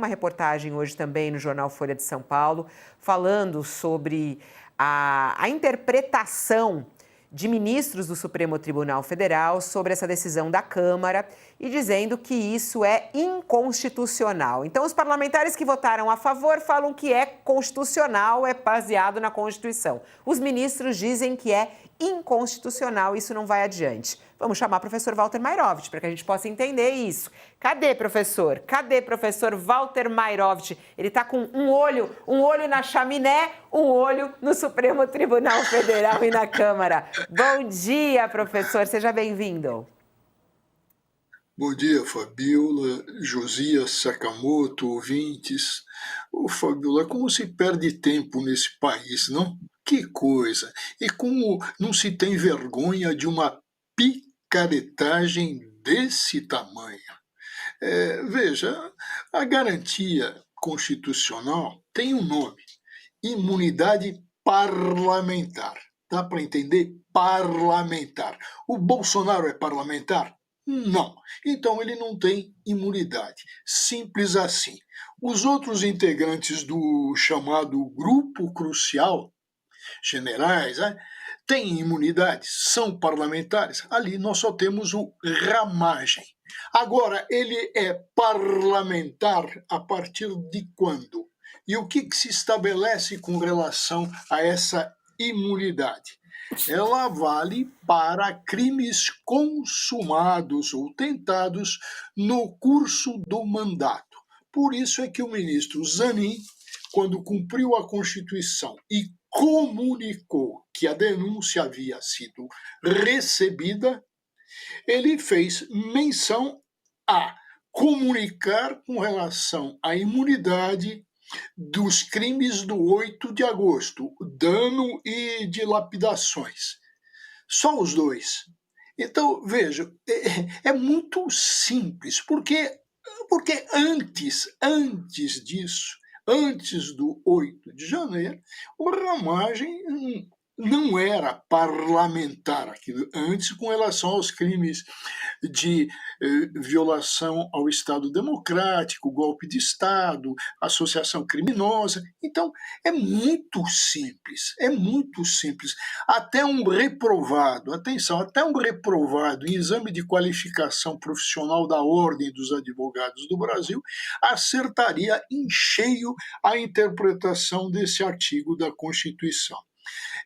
Uma reportagem hoje também no jornal Folha de São Paulo, falando sobre a interpretação de ministros do Supremo Tribunal Federal sobre essa decisão da Câmara e dizendo que isso é inconstitucional. Então, os parlamentares que votaram a favor falam que é constitucional, é baseado na Constituição. Os ministros dizem que é inconstitucional, isso não vai adiante. Vamos chamar o professor Walter Mairovich para que a gente possa entender isso. Cadê, professor? Cadê, professor Walter Mairovich? Ele está com um olho na chaminé, um olho no Supremo Tribunal Federal e na Câmara. Bom dia, professor. Seja bem-vindo. Bom dia, Fabiola, Josias, Sakamoto, ouvintes. Ô, Fabiola, como se perde tempo nesse país, não? Que coisa! E como não se tem vergonha de uma picaretagem desse tamanho? Veja, a garantia constitucional tem um nome: imunidade parlamentar. Dá para entender? Parlamentar. O Bolsonaro é parlamentar? Não. Então ele não tem imunidade. Simples assim. Os outros integrantes do chamado grupo crucial, generais, têm imunidade, são parlamentares. Ali nós só temos o Ramagem. Agora, ele é parlamentar a partir de quando? E o que se estabelece com relação a essa imunidade? Ela vale para crimes consumados ou tentados no curso do mandato. Por isso é que o ministro Zanin, quando cumpriu a Constituição e comunicou que a denúncia havia sido recebida, ele fez menção a comunicar com relação à imunidade dos crimes do 8 de agosto, dano e dilapidações. Só os dois. Então, veja, é muito simples, porque antes disso, antes do 8 de janeiro, o Ramagem não era parlamentar aquilo antes com relação aos crimes de violação ao Estado democrático, golpe de Estado, associação criminosa. Então, é muito simples, é muito simples. Até um reprovado, atenção, até um reprovado em exame de qualificação profissional da Ordem dos Advogados do Brasil acertaria em cheio a interpretação desse artigo da Constituição.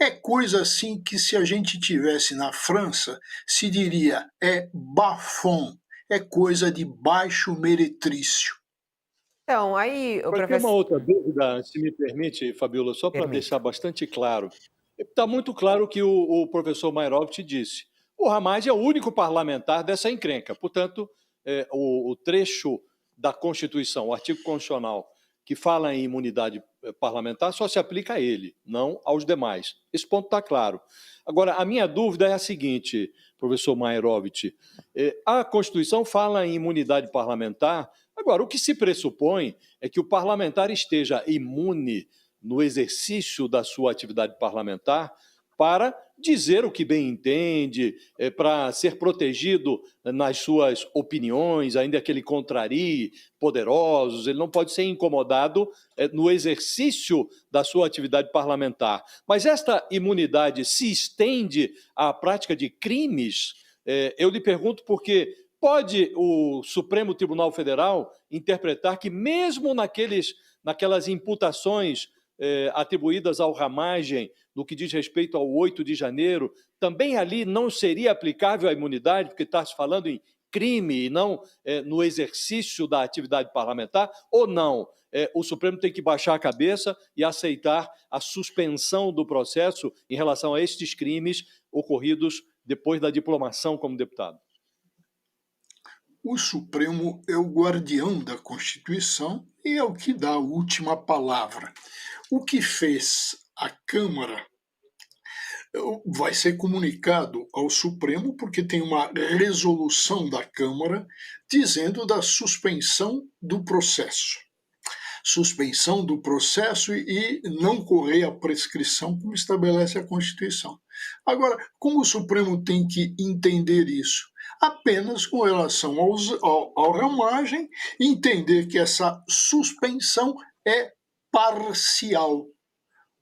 É coisa assim que, se a gente tivesse na França, se diria é bafon, é coisa de baixo meretrício. Então, aí, o Agora, tem uma professor... outra dúvida, se me permite, Fabiola, só para Permito. deixar bastante claro. Está muito claro o que o professor Mairovich disse. O Ramagem é o único parlamentar dessa encrenca. Portanto, o trecho da Constituição, o artigo constitucional, que fala em imunidade parlamentar, só se aplica a ele, não aos demais. Esse ponto está claro. Agora, a minha dúvida é a seguinte, professor Mairovich. A Constituição fala em imunidade parlamentar. Agora, o que se pressupõe é que o parlamentar esteja imune no exercício da sua atividade parlamentar para dizer o que bem entende, para ser protegido nas suas opiniões, ainda que ele contrarie poderosos, ele não pode ser incomodado no exercício da sua atividade parlamentar. Mas esta imunidade se estende à prática de crimes? Eu lhe pergunto porque pode o Supremo Tribunal Federal interpretar que mesmo naquelas imputações atribuídas ao Ramagem, no que diz respeito ao 8 de janeiro, também ali não seria aplicável a imunidade, porque está se falando em crime e não no exercício da atividade parlamentar, ou não? O Supremo tem que baixar a cabeça e aceitar a suspensão do processo em relação a estes crimes ocorridos depois da diplomação como deputado. O Supremo é o guardião da Constituição e é o que dá a última palavra. O que fez a Câmara vai ser comunicado ao Supremo, porque tem uma resolução da Câmara dizendo da suspensão do processo. Suspensão do processo e não correr a prescrição, como estabelece a Constituição. Agora, como o Supremo tem que entender isso? apenas com relação ao ramagem, entender que essa suspensão é parcial,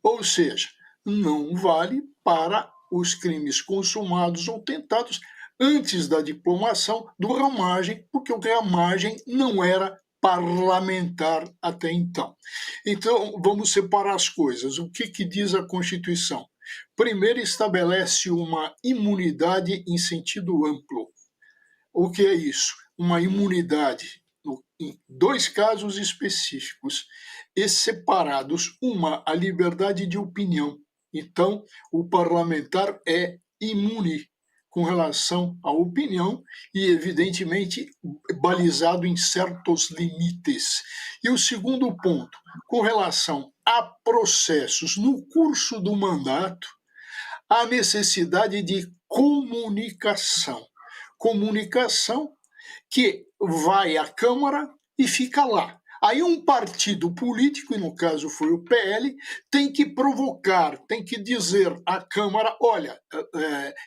ou seja, não vale para os crimes consumados ou tentados antes da diplomação do ramagem, porque o ramagem não era parlamentar até então. Então, vamos separar as coisas. O que diz a Constituição? Primeiro, estabelece uma imunidade em sentido amplo. O que é isso? Uma imunidade em dois casos específicos, e separados. Uma, a liberdade de opinião. Então, o parlamentar é imune com relação à opinião e, evidentemente, balizado em certos limites. E o segundo ponto, com relação a processos no curso do mandato, a necessidade de comunicação. Comunicação que vai à Câmara e fica lá. Aí um partido político, e no caso foi o PL, tem que provocar, tem que dizer à Câmara, olha,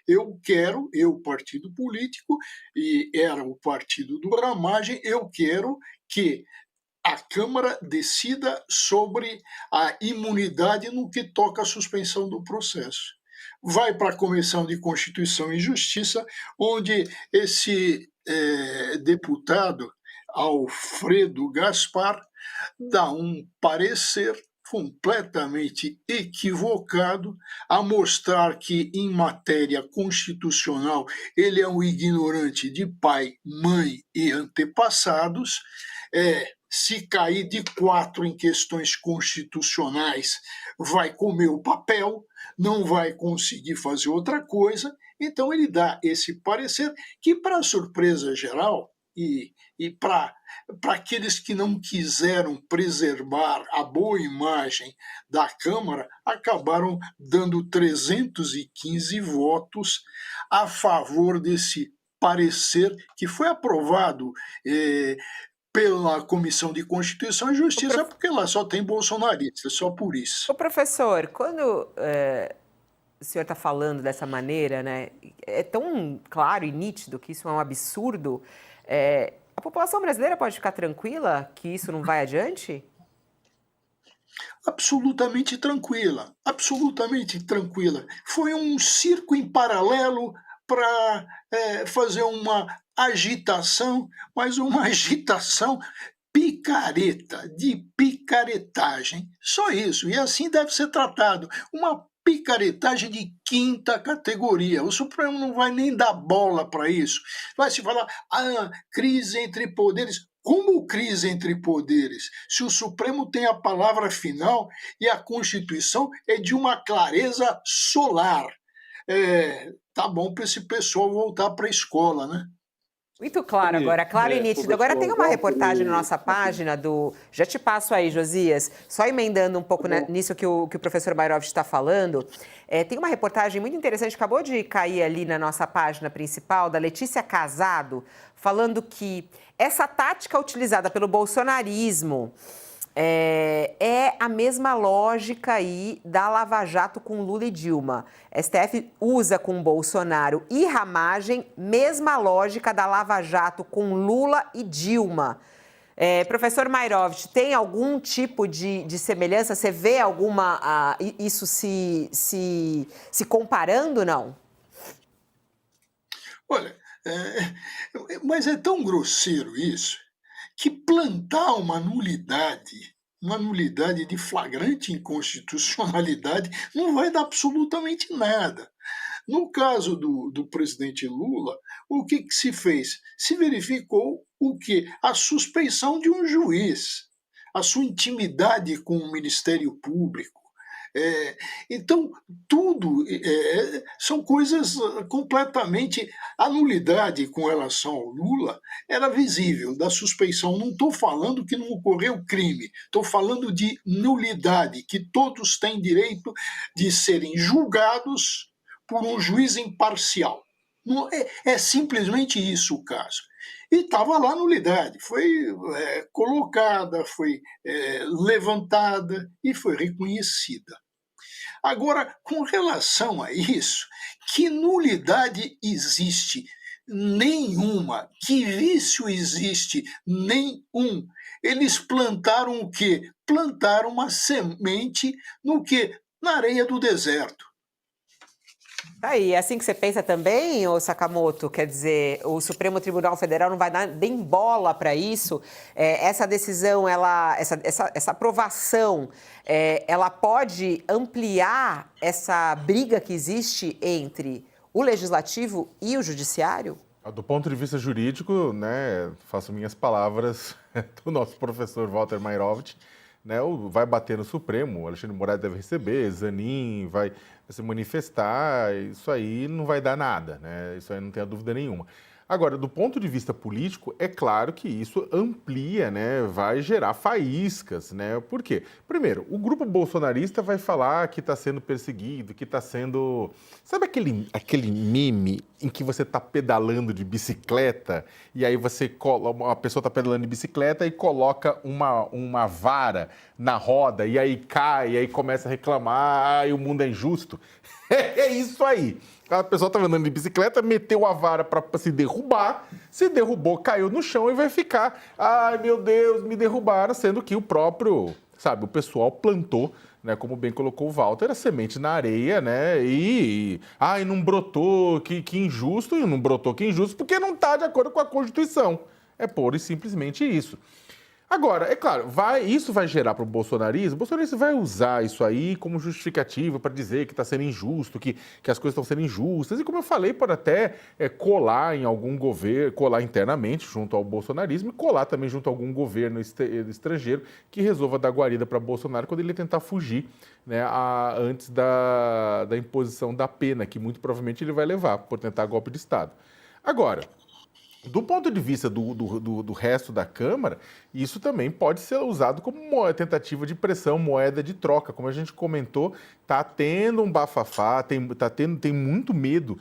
eu, partido político, e era o partido do ramagem, eu quero que a Câmara decida sobre a imunidade no que toca à suspensão do processo. Vai para a Comissão de Constituição e Justiça, onde esse deputado, Alfredo Gaspar, dá um parecer completamente equivocado a mostrar que, em matéria constitucional, ele é um ignorante de pai, mãe e antepassados. Se cair de 4 em questões constitucionais, vai comer o papel, não vai conseguir fazer outra coisa. Então, ele dá esse parecer que, para surpresa geral, e para aqueles que não quiseram preservar a boa imagem da Câmara, acabaram dando 315 votos a favor desse parecer que foi aprovado pela Comissão de Constituição e Justiça, porque lá só tem bolsonaristas, só por isso. Ô, professor, quando o senhor está falando dessa maneira, né, é tão claro e nítido que isso é um absurdo, a população brasileira pode ficar tranquila que isso não vai adiante? Absolutamente tranquila, absolutamente tranquila. Foi um circo em paralelo para fazer uma agitação, mas uma agitação picareta, de picaretagem. Só isso, e assim deve ser tratado. Uma picaretagem de quinta categoria. O Supremo não vai nem dar bola para isso. Vai se falar, crise entre poderes. Como crise entre poderes? Se o Supremo tem a palavra final e a Constituição é de uma clareza solar. Tá bom para esse pessoal voltar para a escola, né? Muito claro agora, claro e nítido. Agora tem uma reportagem na nossa página do... Já te passo aí, Josias, só emendando um pouco nisso que o professor Mayrovich está falando. Tem uma reportagem muito interessante, acabou de cair ali na nossa página principal, da Letícia Casado, falando que essa tática utilizada pelo bolsonarismo é a mesma lógica aí da Lava Jato com Lula e Dilma. STF usa com Bolsonaro e ramagem, mesma lógica da Lava Jato com Lula e Dilma. Professor Mayrovich, tem algum tipo de semelhança? Você vê isso se comparando, não? Olha, mas é tão grosseiro isso, que plantar uma nulidade de flagrante inconstitucionalidade, não vai dar absolutamente nada. No caso do presidente Lula, o que se fez? Se verificou o quê? A suspeição de um juiz, a sua intimidade com o Ministério Público. Então, tudo são coisas completamente... A nulidade com relação ao Lula era visível, da suspeição. Não estou falando que não ocorreu crime, estou falando de nulidade, que todos têm direito de serem julgados por um juiz imparcial. É simplesmente isso o caso. E estava lá a nulidade, foi colocada, foi levantada e foi reconhecida. Agora, com relação a isso, que nulidade existe nenhuma. Que vício existe? Nenhum. Eles plantaram o quê? Plantaram uma semente no quê? Na areia do deserto. Aí, é assim que você pensa também, ô Sakamoto? Quer dizer, o Supremo Tribunal Federal não vai dar nem bola para isso? Essa decisão, essa aprovação, ela pode ampliar essa briga que existe entre o Legislativo e o Judiciário? Do ponto de vista jurídico, né, faço minhas palavras do nosso professor Walter Mairovitch, né, vai bater no Supremo, o Alexandre de Moraes deve receber, Zanin vai se manifestar, isso aí não vai dar nada, né, isso aí não tem dúvida nenhuma. Agora, do ponto de vista político, é claro que isso amplia, né, vai gerar faíscas, né, por quê? Primeiro, o grupo bolsonarista vai falar que está sendo perseguido, que está sendo... Sabe aquele meme em que você está pedalando de bicicleta e aí a pessoa está pedalando de bicicleta e coloca uma vara na roda e aí cai, e aí começa a reclamar, o mundo é injusto? É isso aí. A pessoa estava andando de bicicleta, meteu a vara para se derrubar, se derrubou, caiu no chão e vai ficar, ai meu Deus, me derrubaram, sendo que o próprio, sabe, o pessoal plantou, né, como bem colocou o Walter, a semente na areia, né, e não brotou, que injusto, e não brotou, que injusto, porque não está de acordo com a Constituição. É pura e simplesmente isso. Agora, é claro, isso vai gerar para o bolsonarismo vai usar isso aí como justificativa para dizer que está sendo injusto, que as coisas estão sendo injustas. E como eu falei, pode até colar em algum governo, colar internamente junto ao bolsonarismo e colar também junto a algum governo estrangeiro que resolva dar guarida para Bolsonaro quando ele tentar fugir, né, antes da imposição da pena, que muito provavelmente ele vai levar por tentar golpe de Estado. Agora, do ponto de vista do resto da Câmara, isso também pode ser usado como tentativa de pressão, moeda de troca. Como a gente comentou, está tendo um bafafá, tem muito medo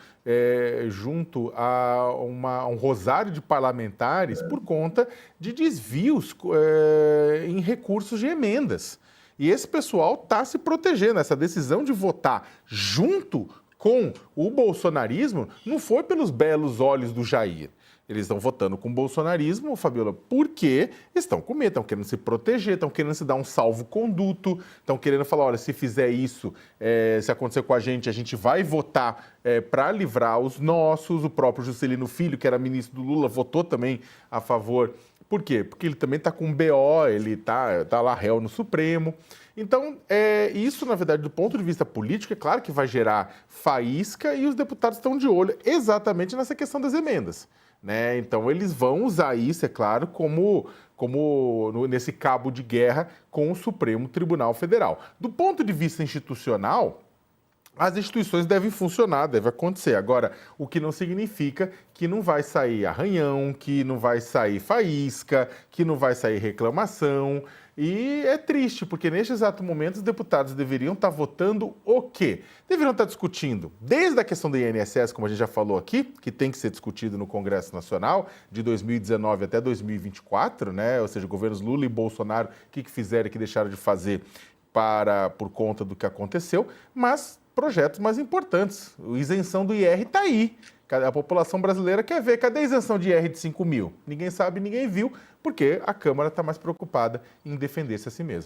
junto a um rosário de parlamentares por conta de desvios em recursos de emendas. E esse pessoal está se protegendo. Essa decisão de votar junto com o bolsonarismo não foi pelos belos olhos do Jair. Eles estão votando com o bolsonarismo, Fabiola, porque estão com medo, estão querendo se proteger, estão querendo se dar um salvo-conduto, estão querendo falar, olha, se fizer isso, se acontecer com a gente vai votar para livrar os nossos. O próprio Juscelino Filho, que era ministro do Lula, votou também a favor. Por quê? Porque ele também está com um BO, ele tá lá réu no Supremo. Então, isso, na verdade, do ponto de vista político, é claro que vai gerar faísca e os deputados estão de olho exatamente nessa questão das emendas. Né? Então, eles vão usar isso, é claro, como nesse cabo de guerra com o Supremo Tribunal Federal. Do ponto de vista institucional, as instituições devem funcionar, deve acontecer. Agora, o que não significa que não vai sair arranhão, que não vai sair faísca, que não vai sair reclamação. E é triste, porque neste exato momento os deputados deveriam estar votando o quê? Deveriam estar discutindo desde a questão do INSS, como a gente já falou aqui, que tem que ser discutido no Congresso Nacional, de 2019 até 2024, né? Ou seja, governos Lula e Bolsonaro, o que fizeram e que deixaram de fazer por conta do que aconteceu, mas projetos mais importantes. A isenção do IR está aí. A população brasileira quer ver, cadê a isenção de IR de 5 mil? Ninguém sabe, ninguém viu, porque a Câmara está mais preocupada em defender-se a si mesma.